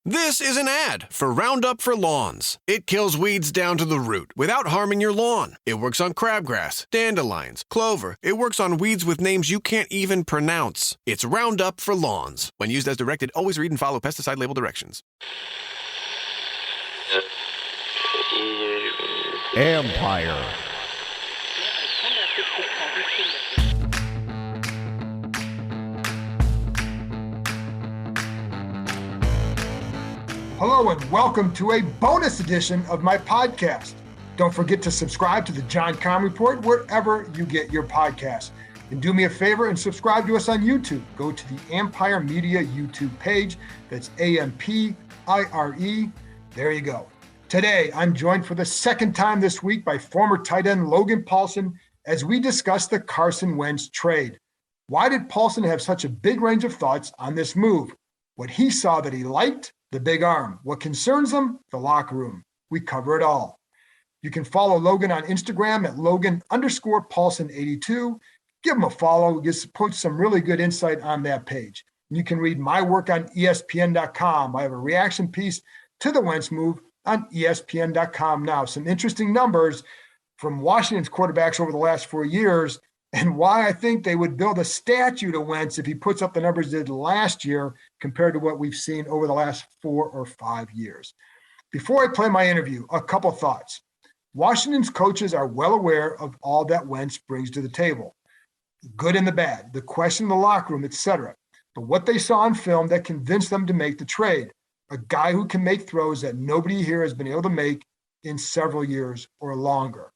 This is an ad for Roundup for Lawns. It kills weeds down to the root without harming your lawn. It works on crabgrass, dandelions, clover. It works on weeds with names you can't even pronounce. It's Roundup for Lawns. When used as directed, always read and follow pesticide label directions. Empire. Hello and welcome to a bonus edition of my podcast. Don't forget to subscribe to the John Keim Report wherever you get your podcasts. And do me a favor and subscribe to us on YouTube. Go to the Empire Media YouTube page. That's AMPIRE. There you go. Today, I'm joined for the second time this week by former tight end Logan Paulsen as we discuss the Carson Wentz trade. Why did Paulsen have such a big range of thoughts on this move? What he saw that he liked? The big arm. What concerns him? The locker room. We cover it all. You can follow Logan on Instagram at Logan_Paulsen82. Give him a follow. Just put some really good insight on that page. You can read my work on ESPN.com. I have a reaction piece to the Wentz move on ESPN.com now. Some interesting numbers from Washington's quarterbacks over the last 4 years and why I think they would build a statue to Wentz if he puts up the numbers he did last year compared to what we've seen over the last 4 or 5 years. Before I play my interview, a couple thoughts. Washington's coaches are well aware of all that Wentz brings to the table, good and the bad, the question in the locker room, etc. But what they saw on film that convinced them to make the trade, a guy who can make throws that nobody here has been able to make in several years or longer.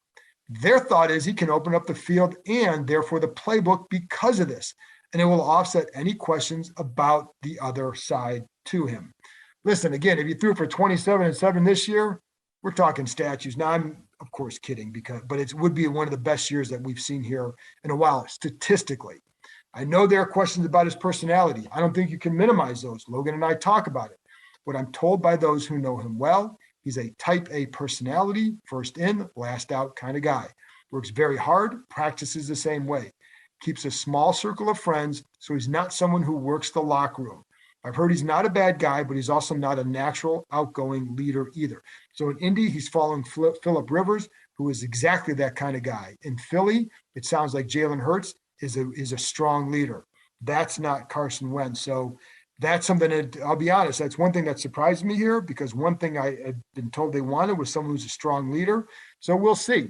Their thought is he can open up the field and therefore the playbook because of this, and it will offset any questions about the other side to him. Listen, again, if you threw for 27-7 this year, we're talking statues. Now, I'm of course kidding, but it would be one of the best years that we've seen here in a while, statistically. I know there are questions about his personality. I don't think you can minimize those. Logan and I talk about it. What I'm told by those who know him well, he's a type A personality, first in, last out kind of guy. Works very hard, practices the same way. Keeps a small circle of friends, so he's not someone who works the locker room. I've heard he's not a bad guy, but he's also not a natural outgoing leader either. So in Indy, he's following Phillip Rivers, who is exactly that kind of guy. In Philly, it sounds like Jalen Hurts is a strong leader. That's not Carson Wentz. So that's something that, I'll be honest, that's one thing that surprised me here, because one thing I had been told they wanted was someone who's a strong leader. So we'll see.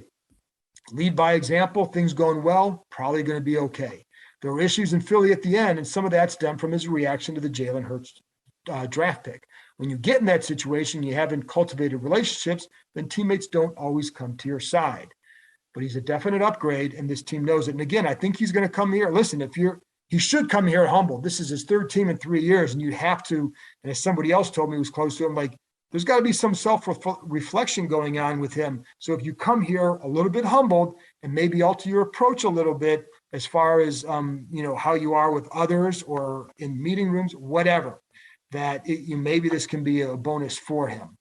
Lead by example, things going well, probably going to be okay. There were issues in Philly at the end, and some of that stemmed from his reaction to the Jalen Hurts draft pick. When you get in that situation, you haven't cultivated relationships, then teammates don't always come to your side. But he's a definite upgrade, and this team knows it. And again, I think he's going to come here. Listen, he should come here humble. This is his third team in 3 years, and you have to, and as somebody else told me who was close to him, like, there's got to be some self-reflection going on with him. So if you come here a little bit humbled and maybe alter your approach a little bit as far as, how you are with others or in meeting rooms, whatever, maybe this can be a bonus for him.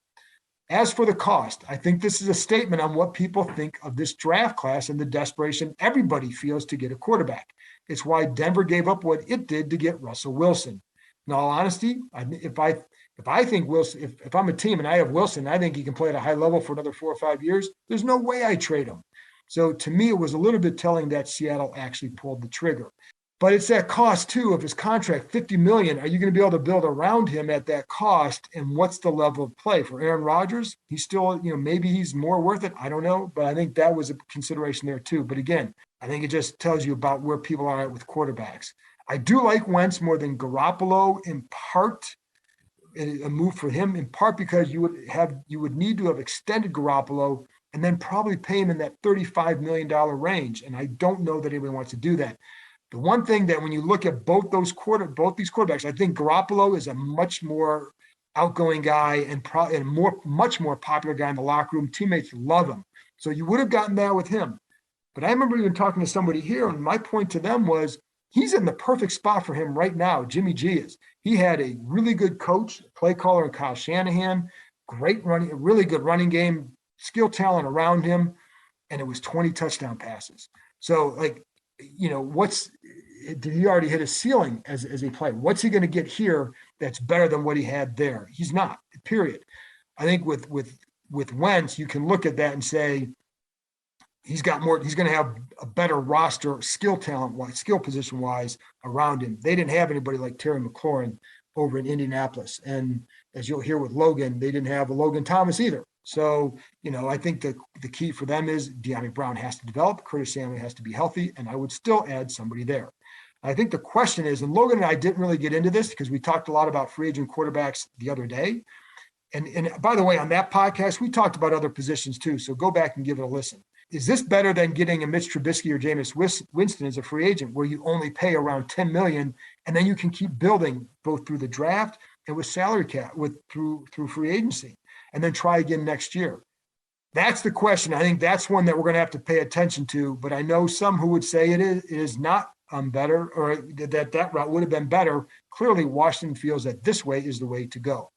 As for the cost, I think this is a statement on what people think of this draft class and the desperation everybody feels to get a quarterback. It's why Denver gave up what it did to get Russell Wilson. In all honesty, if I think Wilson, if I'm a team and I have Wilson, I think he can play at a high level for another 4 or 5 years, there's no way I trade him. So to me, it was a little bit telling that Seattle actually pulled the trigger. But it's that cost too of his contract, $50 million. Are you going to be able to build around him at that cost? And what's the level of play for Aaron Rodgers? He's still, maybe he's more worth it. I don't know, but I think that was a consideration there too. But again, I think it just tells you about where people are at with quarterbacks. I do like Wentz more than Garoppolo in part, a move for him in part because you would need to have extended Garoppolo and then probably pay him in that $35 million range. And I don't know that anybody wants to do that. The one thing that when you look at both these quarterbacks, I think Garoppolo is a much more outgoing guy and much more popular guy in the locker room. Teammates love him. So you would have gotten that with him. But I remember even talking to somebody here, and my point to them was he's in the perfect spot for him right now. Jimmy G is. He had a really good coach, play caller in Kyle Shanahan, great running, a really good running game, skill talent around him, and it was 20 touchdown passes. So did he already hit a ceiling as a player? What's he going to get here that's better than what he had there? He's not, period. I think with Wentz, you can look at that and say he's got more. He's going to have a better roster, skill position wise around him. They didn't have anybody like Terry McLaurin over in Indianapolis, and as you'll hear with Logan, they didn't have a Logan Thomas either. So, I think the key for them is De'Ami Brown has to develop, Curtis Samuel has to be healthy, and I would still add somebody there. I think the question is, and Logan and I didn't really get into this because we talked a lot about free agent quarterbacks the other day. And by the way, on that podcast, we talked about other positions too. So go back and give it a listen. Is this better than getting a Mitch Trubisky or Jameis Winston as a free agent where you only pay around $10 million and then you can keep building both through the draft and with salary cap through free agency and then try again next year? That's the question. I think that's one that we're going to have to pay attention to. But I know some who would say it is not better, or that route would have been better. Clearly, Washington feels that this way is the way to go.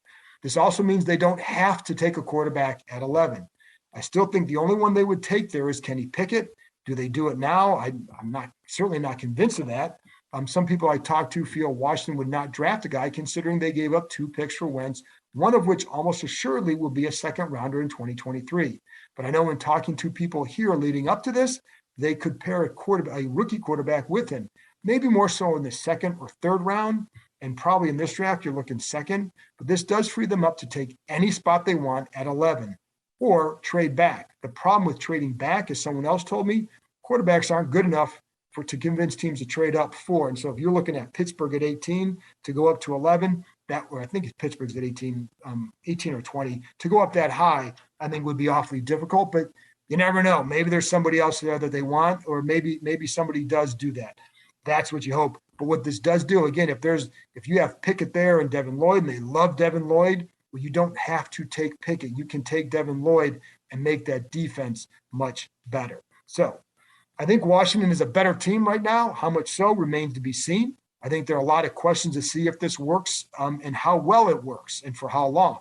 This also means they don't have to take a quarterback at 11. I still think the only one they would take there is Kenny Pickett. Do they do it now? I'm certainly not convinced of that. Some people I talked to feel Washington would not draft a guy considering they gave up 2 picks for Wentz, one of which almost assuredly will be a second rounder in 2023. But I know in talking to people here leading up to this, they could pair a rookie quarterback with him, maybe more so in the second or third round. And probably in this draft, you're looking second. But this does free them up to take any spot they want at 11 or trade back. The problem with trading back, as someone else told me, quarterbacks aren't good enough to convince teams to trade up for. And so if you're looking at Pittsburgh at 18 to go up to 11, or I think Pittsburgh's at 18 or 20, to go up that high, I think would be awfully difficult. But you never know. Maybe there's somebody else there that they want, or maybe somebody does do that. That's what you hope. But what this does do, again, if you have Pickett there and Devin Lloyd, and they love Devin Lloyd, well, you don't have to take Pickett. You can take Devin Lloyd and make that defense much better. So I think Washington is a better team right now. How much so remains to be seen. I think there are a lot of questions to see if this works and how well it works and for how long.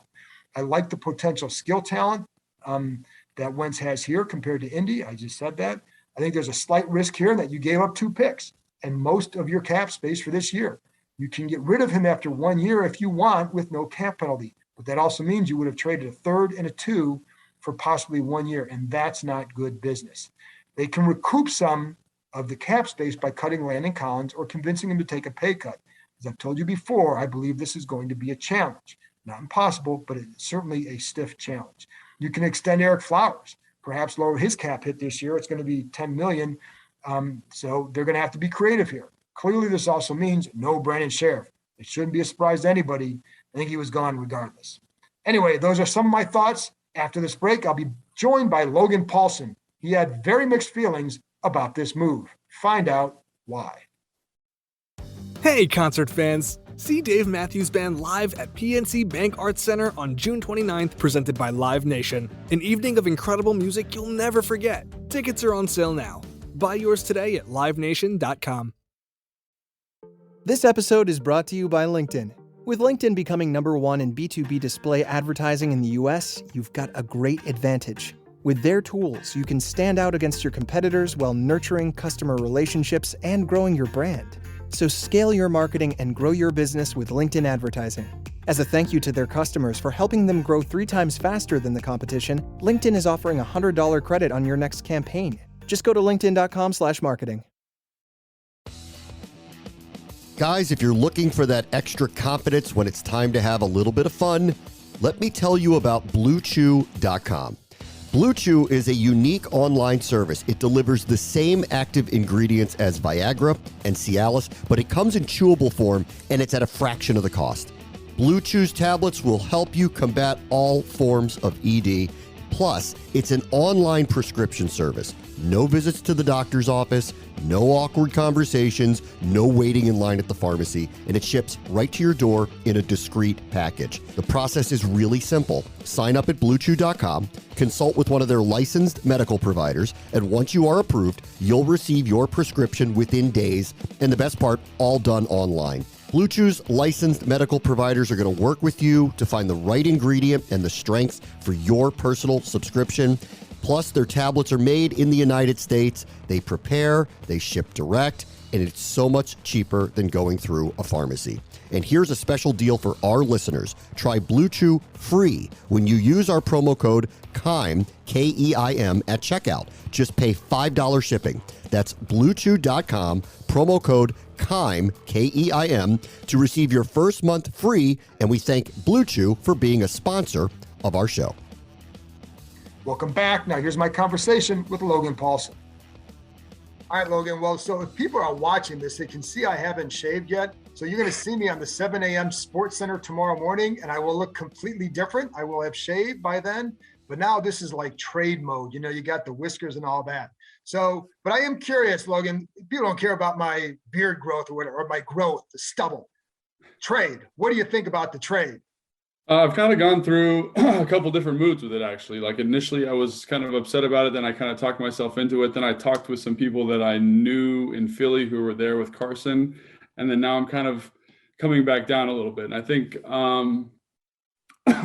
I like the potential skill talent that Wentz has here compared to Indy. I just said that. I think there's a slight risk here that you gave up 2 picks and most of your cap space for this year. You can get rid of him after 1 year if you want with no cap penalty. But that also means you would have traded a 3rd and a 2 for possibly 1 year, and that's not good business. They can recoup some of the cap space by cutting Landon Collins or convincing him to take a pay cut. As I've told you before, I believe this is going to be a challenge. Not impossible, but it's certainly a stiff challenge. You can extend Eric Flowers, perhaps lower his cap hit this year. It's going to be $10 million. So they're going to have to be creative here. Clearly, this also means no Brandon Sheriff. It shouldn't be a surprise to anybody. I think he was gone regardless. Anyway, those are some of my thoughts. After this break, I'll be joined by Logan Paulsen. He had very mixed feelings about this move. Find out why. Hey, concert fans. See Dave Matthews Band live at PNC Bank Arts Center on June 29th, presented by Live Nation. An evening of incredible music you'll never forget. Tickets are on sale now. Buy yours today at livenation.com. This episode is brought to you by LinkedIn. With LinkedIn becoming #1 in B2B display advertising in the US, you've got a great advantage. With their tools, you can stand out against your competitors while nurturing customer relationships and growing your brand. So scale your marketing and grow your business with LinkedIn advertising. As a thank you to their customers for helping them grow 3 times faster than the competition, LinkedIn is offering a $100 credit on your next campaign. Just go to linkedin.com/marketing. Guys, if you're looking for that extra confidence when it's time to have a little bit of fun, let me tell you about Bluechew.com. Bluechew is a unique online service. It delivers the same active ingredients as Viagra and Cialis, but it comes in chewable form and it's at a fraction of the cost. Bluechew's tablets will help you combat all forms of ED. Plus, it's an online prescription service. No visits to the doctor's office, no awkward conversations, no waiting in line at the pharmacy, and it ships right to your door in a discreet package. The process is really simple. Sign up at Bluechew.com, consult with one of their licensed medical providers, and once you are approved, you'll receive your prescription within days, and the best part, all done online. Bluechew's licensed medical providers are going to work with you to find the right ingredient and the strength for your personal subscription. Plus, their tablets are made in the United States. They prepare, they ship direct, and it's so much cheaper than going through a pharmacy. And here's a special deal for our listeners. Try Bluechew free when you use our promo code KEIM, K-E-I-M, at checkout. Just pay $5 shipping. That's Bluechew.com, promo code KEIM, K-E-I-M, to receive your first month free, and we thank Bluechew for being a sponsor of our show. Welcome back. Now here's my conversation with Logan Paulsen. All right, Logan. Well, so if people are watching this, they can see I haven't shaved yet. So you're going to see me on the 7 a.m. Sports Center tomorrow morning, and I will look completely different. I will have shaved by then. But now this is like trade mode. You know, you got the whiskers and all that. So, but I am curious, Logan. People don't care about my beard growth or whatever, or my growth, the stubble. Trade. What do you think about the trade? I've kind of gone through a couple different moods with it, actually. Like initially I was kind of upset about it. Then I kind of talked myself into it. Then I talked with some people that I knew in Philly who were there with Carson. And then now I'm kind of coming back down a little bit. And I think,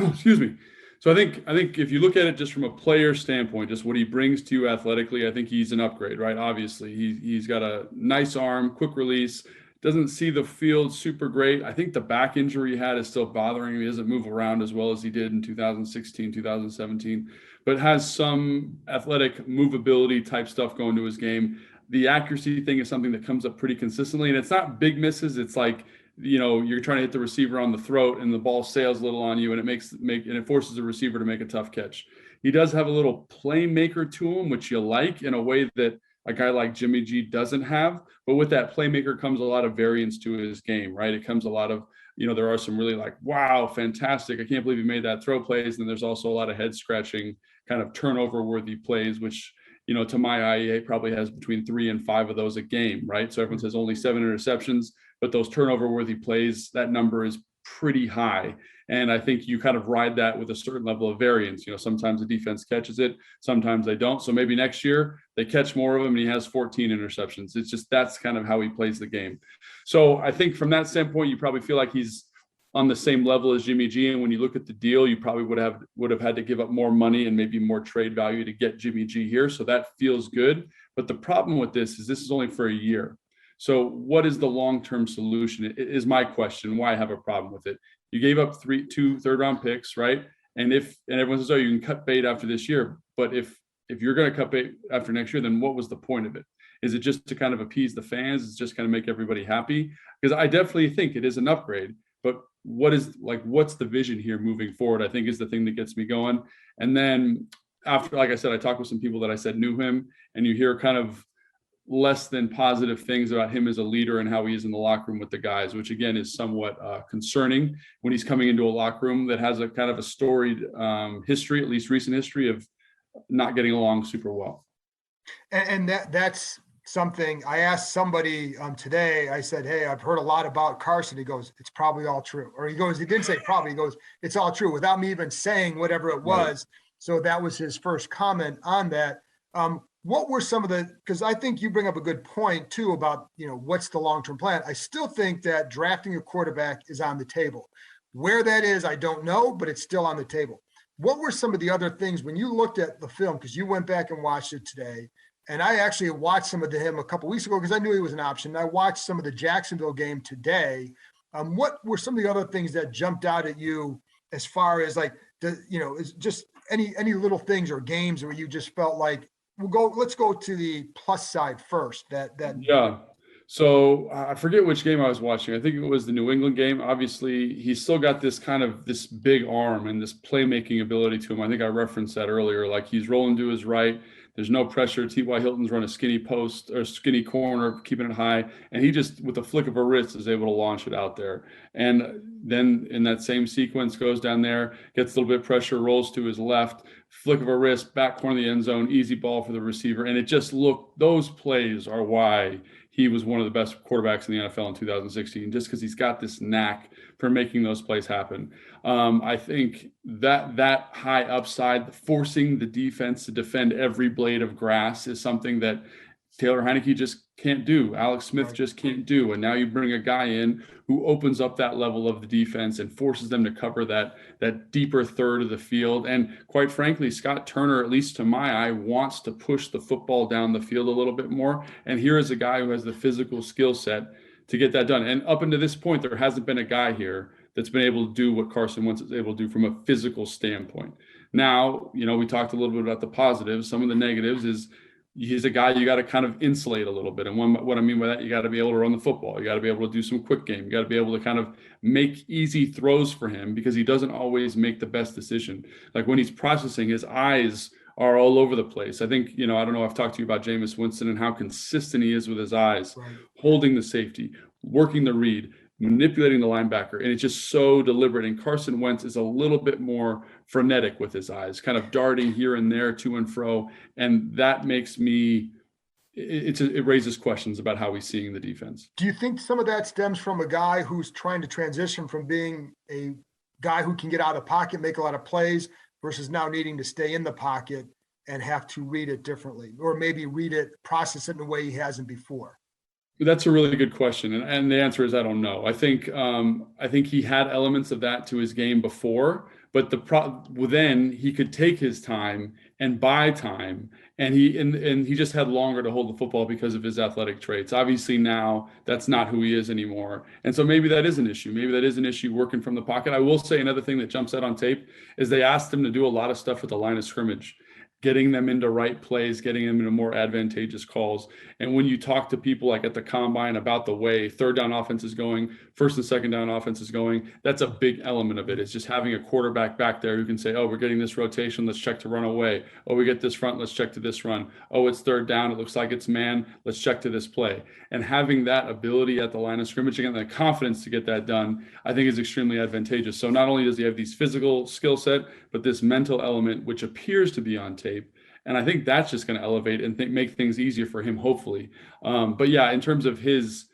excuse me. So I think if you look at it just from a player standpoint, just what he brings to you athletically, I think he's an upgrade, right? Obviously, he's got a nice arm, quick release, doesn't see the field super great. I think the back injury he had is still bothering him. He doesn't move around as well as he did in 2016, 2017, but has some athletic movability type stuff going to his game. The accuracy thing is something that comes up pretty consistently, and it's not big misses. It's like, you know, you're trying to hit the receiver on the throat and the ball sails a little on you, and it forces the receiver to make a tough catch. He does have a little playmaker to him, which you like, in a way that a guy like Jimmy G doesn't have. But with that playmaker comes a lot of variance to his game, right? It comes a lot of, you know, there are some really like, wow, fantastic, I can't believe he made that throw plays. And there's also a lot of head scratching kind of turnover worthy plays, which, you know, to my eye, he probably has between 3 and 5 of those a game, right? So everyone says only 7 interceptions, but those turnover worthy plays, that number is pretty high. And I think you kind of ride that with a certain level of variance. You know, sometimes the defense catches it, sometimes they don't. So maybe next year they catch more of them and he has 14 interceptions. It's just, that's kind of how he plays the game. So I think from that standpoint, you probably feel like he's on the same level as Jimmy G. And when you look at the deal, you probably would have had to give up more money and maybe more trade value to get Jimmy G here. So that feels good. But the problem with this is only for a year. So what is the long-term solution? It is my question, why I have a problem with it. You gave up 2 third-round picks, right? And everyone says, oh, you can cut bait after this year. But if you're going to cut bait after next year, then what was the point of it? Is it just to kind of appease the fans? It's just kind of make everybody happy? Because I definitely think it is an upgrade. But what's the vision here moving forward? I think is the thing that gets me going. And then after, like I said, I talked with some people that I said knew him, and you hear kind of less than positive things about him as a leader and how he is in the locker room with the guys, which again is somewhat concerning when he's coming into a locker room that has a kind of a storied history, at least recent history, of not getting along super well. And that's something I asked somebody today. I said, hey, I've heard a lot about Carson. He goes, it's probably all true. Or he didn't say probably, he goes, it's all true, without me even saying whatever it was. Right. So that was his first comment on that. What were some of because I think you bring up a good point too about, you know, what's the long-term plan? I still think that drafting a quarterback is on the table. Where that is, I don't know, but it's still on the table. What were some of the other things when you looked at the film? Because you went back and watched it today. And I actually watched some of him a couple of weeks ago because I knew he was an option. I watched some of the Jacksonville game today. What were some of the other things that jumped out at you as far as like, is just any little things or games where you just felt like, let's go to the plus side first. Yeah. So I forget which game I was watching. I think it was the New England game. Obviously, he's still got this big arm and this playmaking ability to him. I think I referenced that earlier. Like he's rolling to his right. There's no pressure. T.Y. Hilton's run a skinny post or skinny corner, keeping it high. And he just, with a flick of a wrist, is able to launch it out there. And then in that same sequence, goes down there, gets a little bit of pressure, rolls to his left, flick of a wrist, back corner of the end zone, easy ball for the receiver. And it just those plays are why he was one of the best quarterbacks in the NFL in 2016, just because he's got this knack for making those plays happen. I think that high upside, forcing the defense to defend every blade of grass, is something that Taylor Heineke just can't do. Alex Smith just can't do. And now you bring a guy in who opens up that level of the defense and forces them to cover that deeper third of the field. And quite frankly, Scott Turner, at least to my eye, wants to push the football down the field a little bit more. And here is a guy who has the physical skill set to get that done. And up until this point, there hasn't been a guy here that's been able to do what Carson Wentz is able to do from a physical standpoint. Now, we talked a little bit about the positives. Some of the negatives is he's a guy you got to kind of insulate a little bit. And what I mean by that, you got to be able to run the football. You got to be able to do some quick game. You got to be able to kind of make easy throws for him because he doesn't always make the best decision. Like when he's processing, his eyes are all over the place. I think, I don't know, I've talked to you about Jameis Winston and how consistent he is with his eyes, holding the safety, working the read, manipulating the linebacker, and it's just so deliberate. And Carson Wentz is a little bit more frenetic with his eyes, kind of darting here and there to and fro, and that makes me it raises questions about how he's seeing the defense. Do you think some of that stems from a guy who's trying to transition from being a guy who can get out of the pocket, make a lot of plays, versus now needing to stay in the pocket and have to read it differently, or maybe read it, process it in a way he hasn't before? That's a really good question. And the answer is, I don't know. I think he had elements of that to his game before, but then he could take his time and buy time, and he just had longer to hold the football because of his athletic traits. Obviously now that's not who he is anymore. And so maybe that is an issue. Maybe that is an issue working from the pocket. I will say another thing that jumps out on tape is they asked him to do a lot of stuff at the line of scrimmage, getting them into right plays, getting them into more advantageous calls. And when you talk to people like at the combine about the way third down offense is going, first and second down offense is going, that's a big element of it. It's just having a quarterback back there who can say, oh, we're getting this rotation, let's check to run away. Oh, we get this front, let's check to this run. Oh, it's third down, it looks like it's man, let's check to this play. And having that ability at the line of scrimmage and the confidence to get that done, I think is extremely advantageous. So not only does he have these physical skill set, but this mental element, which appears to be on tape. And I think that's just going to elevate and make things easier for him, hopefully. But yeah, in terms of his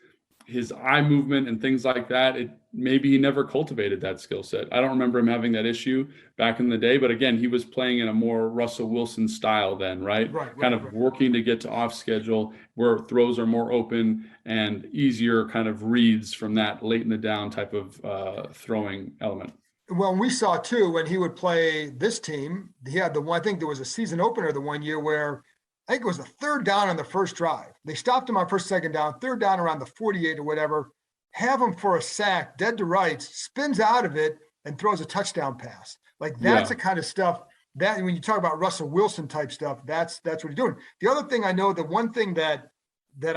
eye movement and things like that, maybe he never cultivated that skill set. I don't remember him having that issue back in the day. But again, he was playing in a more Russell Wilson style then, right? Kind of working to get to off schedule where throws are more open and easier kind of reads from that late in the down type of throwing element. Well, we saw too, when he would play this team, he had I think there was a season opener the one year where I think it was the third down on the first drive. They stopped him on first, second down, third down around the 48 or whatever, have him for a sack, dead to rights, spins out of it and throws a touchdown pass. Like that's the kind of stuff that when you talk about Russell Wilson type stuff, that's what he's doing. The other thing I know, the one thing that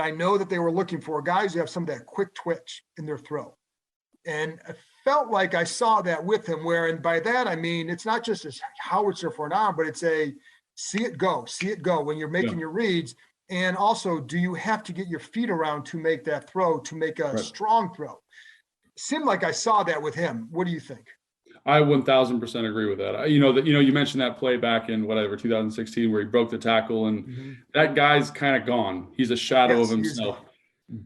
I know that they were looking for, guys who have some of that quick twitch in their throw. And I felt like I saw that with him, and by that, I mean, it's not just a howitzer for an arm, but it's a see it go when you're making your reads. And also, do you have to get your feet around to make that throw, to make a strong throw? Seemed like I saw that with him. What do you think? I 1000% agree with that. You mentioned that play back in 2016 where he broke the tackle, and that guy's kind of gone. He's a shadow of himself.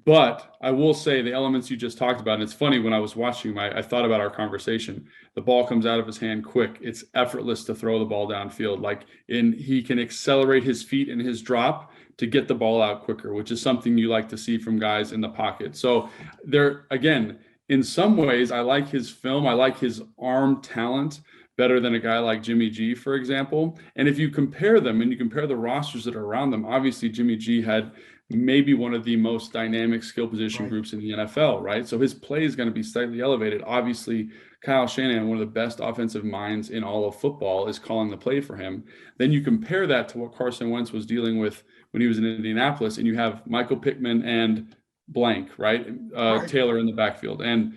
But I will say the elements you just talked about, and it's funny, when I was watching him, I thought about our conversation. The ball comes out of his hand quick. It's effortless to throw the ball downfield. He can accelerate his feet in his drop to get the ball out quicker, which is something you like to see from guys in the pocket. So there, again, in some ways, I like his film. I like his arm talent better than a guy like Jimmy G, for example. And if you compare them and you compare the rosters that are around them, obviously Jimmy G had maybe one of the most dynamic skill position groups in the NFL, right? So his play is going to be slightly elevated. Obviously, Kyle Shanahan, one of the best offensive minds in all of football, is calling the play for him. Then you compare that to what Carson Wentz was dealing with when he was in Indianapolis, and you have Michael Pittman and blank, right? Taylor in the backfield. And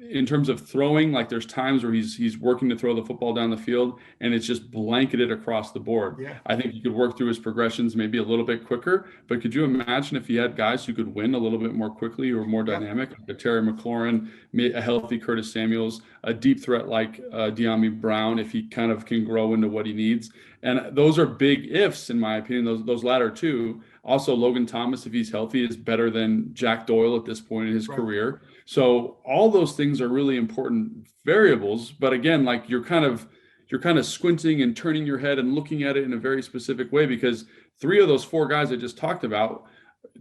in terms of throwing, there's times where he's working to throw the football down the field and it's just blanketed across the board. Yeah. I think he could work through his progressions maybe a little bit quicker, but could you imagine if he had guys who could win a little bit more quickly or more dynamic, like a Terry McLaurin, a healthy Curtis Samuels, a deep threat like De'Ami Brown, if he kind of can grow into what he needs. And those are big ifs, in my opinion, those latter two. Also, Logan Thomas, if he's healthy, is better than Jack Doyle at this point in his career. So all those things are really important variables. But again, you're kind of squinting and turning your head and looking at it in a very specific way, because three of those four guys I just talked about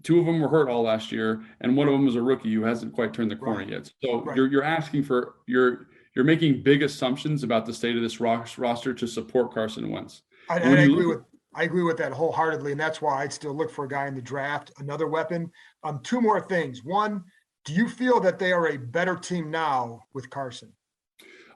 2 of them were hurt all last year, and one of them was a rookie who hasn't quite turned the corner yet. So you're asking for you're making big assumptions about the state of this roster to support Carson Wentz. I agree with that wholeheartedly, and that's why I'd still look for a guy in the draft, another weapon. 2 more things. One, do you feel that they are a better team now with Carson?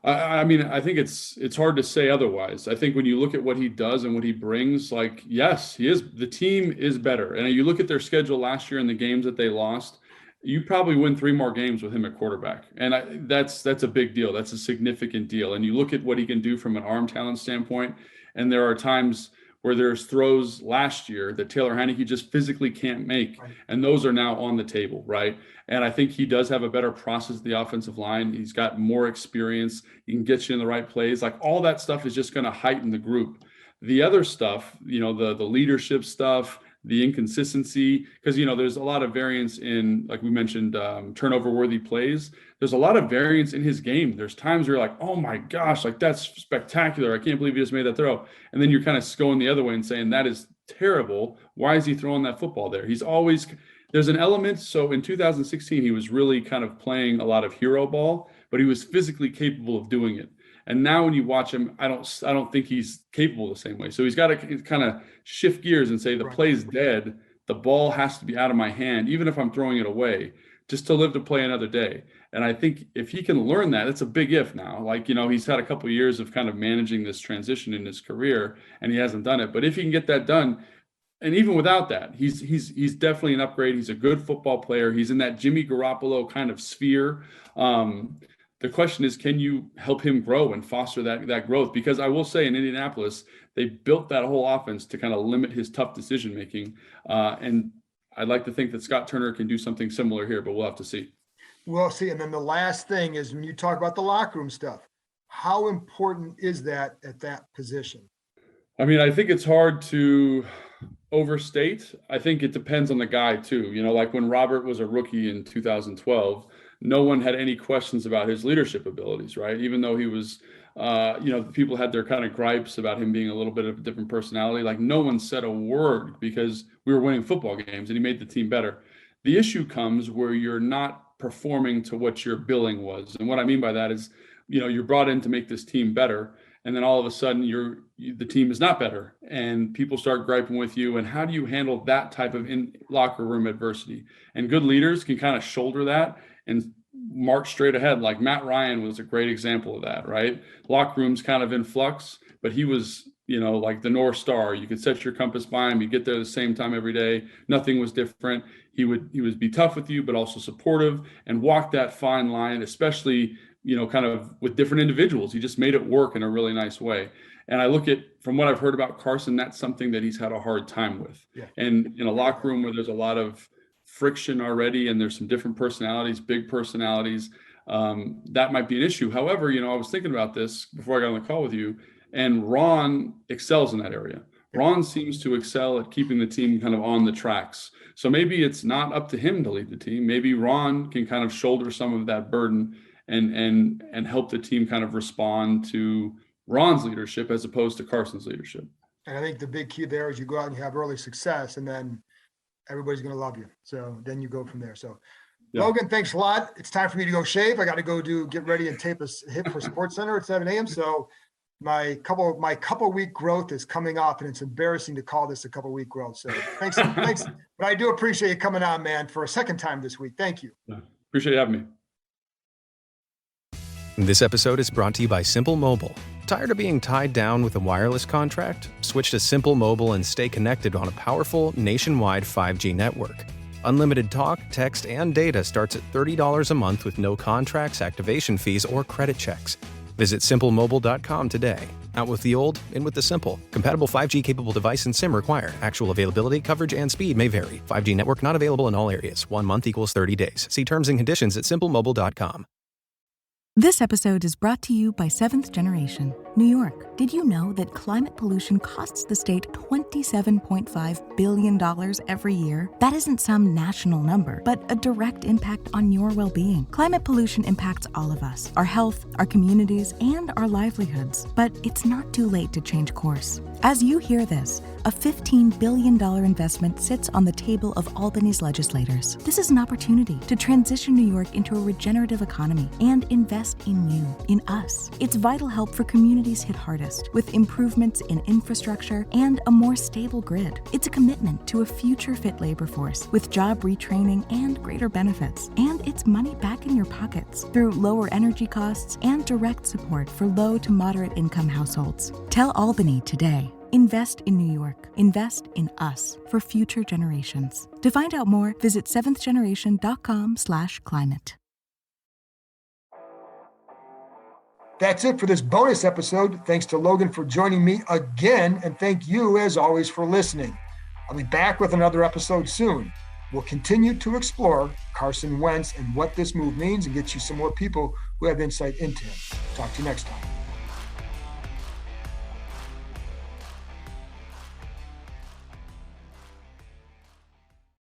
I mean, I think it's hard to say otherwise. I think when you look at what he does and what he brings, like, yes, he is. The team is better. And you look at their schedule last year and the games that they lost, you probably win 3 more games with him at quarterback. And that's a big deal. That's a significant deal. And you look at what he can do from an arm talent standpoint, and there are times where there's throws last year that Taylor Heinicke just physically can't make. Right. And those are now on the table, right? And I think he does have a better process of the offensive line. He's got more experience. He can get you in the right plays. Like, all that stuff is just going to heighten the group. The other stuff, the leadership stuff, the inconsistency, because, there's a lot of variance in, like we mentioned, turnover-worthy plays. There's a lot of variance in his game. There's times where you're like, oh my gosh, like, that's spectacular. I can't believe he just made that throw. And then you're kind of going the other way and saying, that is terrible. Why is he throwing that football there? There's an element. So in 2016, he was really kind of playing a lot of hero ball, but he was physically capable of doing it. And now when you watch him, I don't think he's capable the same way. So he's got to kind of shift gears and say, the play's dead. The ball has to be out of my hand, even if I'm throwing it away, just to live to play another day. And I think if he can learn that, it's a big if now. Like, he's had a couple of years of kind of managing this transition in his career, and he hasn't done it. But if he can get that done, and even without that, he's definitely an upgrade. He's a good football player. He's in that Jimmy Garoppolo kind of sphere. The question is, can you help him grow and foster that growth? Because I will say, in Indianapolis, they built that whole offense to kind of limit his tough decision making. And I'd like to think that Scott Turner can do something similar here, but we'll have to see. We'll see. And then the last thing is, when you talk about the locker room stuff, how important is that at that position? I mean, I think it's hard to overstate. I think it depends on the guy too. Like when Robert was a rookie in 2012, no one had any questions about his leadership abilities, right? Even though he was, people had their kind of gripes about him being a little bit of a different personality. Like, no one said a word because we were winning football games and he made the team better. The issue comes where you're not performing to what your billing was. And what I mean by that is, you're brought in to make this team better. And then all of a sudden the team is not better and people start griping with you. And how do you handle that type of locker room adversity? And good leaders can kind of shoulder that and march straight ahead. Like Matt Ryan was a great example of that, right? Locker room's kind of in flux, but he was, like the North Star. You could set your compass by him. You get there the same time every day. Nothing was different. He would be tough with you, but also supportive and walk that fine line, especially, kind of with different individuals. He just made it work in a really nice way. And I look at, from what I've heard about Carson, that's something that he's had a hard time with. Yeah. And in a locker room where there's a lot of friction already and there's some different personalities, big personalities, that might be an issue. However, I was thinking about this before I got on the call with you, and Ron excels in that area. Ron seems to excel at keeping the team kind of on the tracks. So maybe it's not up to him to lead the team. Maybe Ron can kind of shoulder some of that burden and help the team kind of respond to Ron's leadership as opposed to Carson's leadership. And I think the big key there is you go out and you have early success, and then everybody's going to love you. So then you go from there. So yeah. Logan, thanks a lot. It's time for me to go shave. I got to go get ready and tape a hit for Sports Center at 7 a.m. So my couple week growth is coming off, and it's embarrassing to call this a couple week growth. So thanks. But I do appreciate you coming on, man, for a second time this week. Thank you. Yeah. Appreciate you having me. This episode is brought to you by Simple Mobile. Tired of being tied down with a wireless contract? Switch to Simple Mobile and stay connected on a powerful nationwide 5G network. Unlimited talk, text, and data starts at $30 a month with no contracts, activation fees, or credit checks. Visit simplemobile.com today. Out with the old, in with the simple. Compatible 5G capable device and SIM required. Actual availability, coverage, and speed may vary. 5G network not available in all areas. 1 month equals 30 days. See terms and conditions at simplemobile.com. This episode is brought to you by Seventh Generation. New York, did you know that climate pollution costs the state $27.5 billion every year? That isn't some national number, but a direct impact on your well-being. Climate pollution impacts all of us, our health, our communities, and our livelihoods. But it's not too late to change course. As you hear this, a $15 billion investment sits on the table of Albany's legislators. This is an opportunity to transition New York into a regenerative economy and invest in you, in us. It's vital help for communities hit hardest, with improvements in infrastructure and a more stable grid. It's a commitment to a future-fit labor force with job retraining and greater benefits. And it's money back in your pockets through lower energy costs and direct support for low to moderate income households. Tell Albany today. Invest in New York. Invest in us for future generations. To find out more, visit seventhgeneration.com/climate. That's it for this bonus episode. Thanks to Logan for joining me again, and thank you, as always, for listening. I'll be back with another episode soon. We'll continue to explore Carson Wentz and what this move means and get you some more people who have insight into him. Talk to you next time.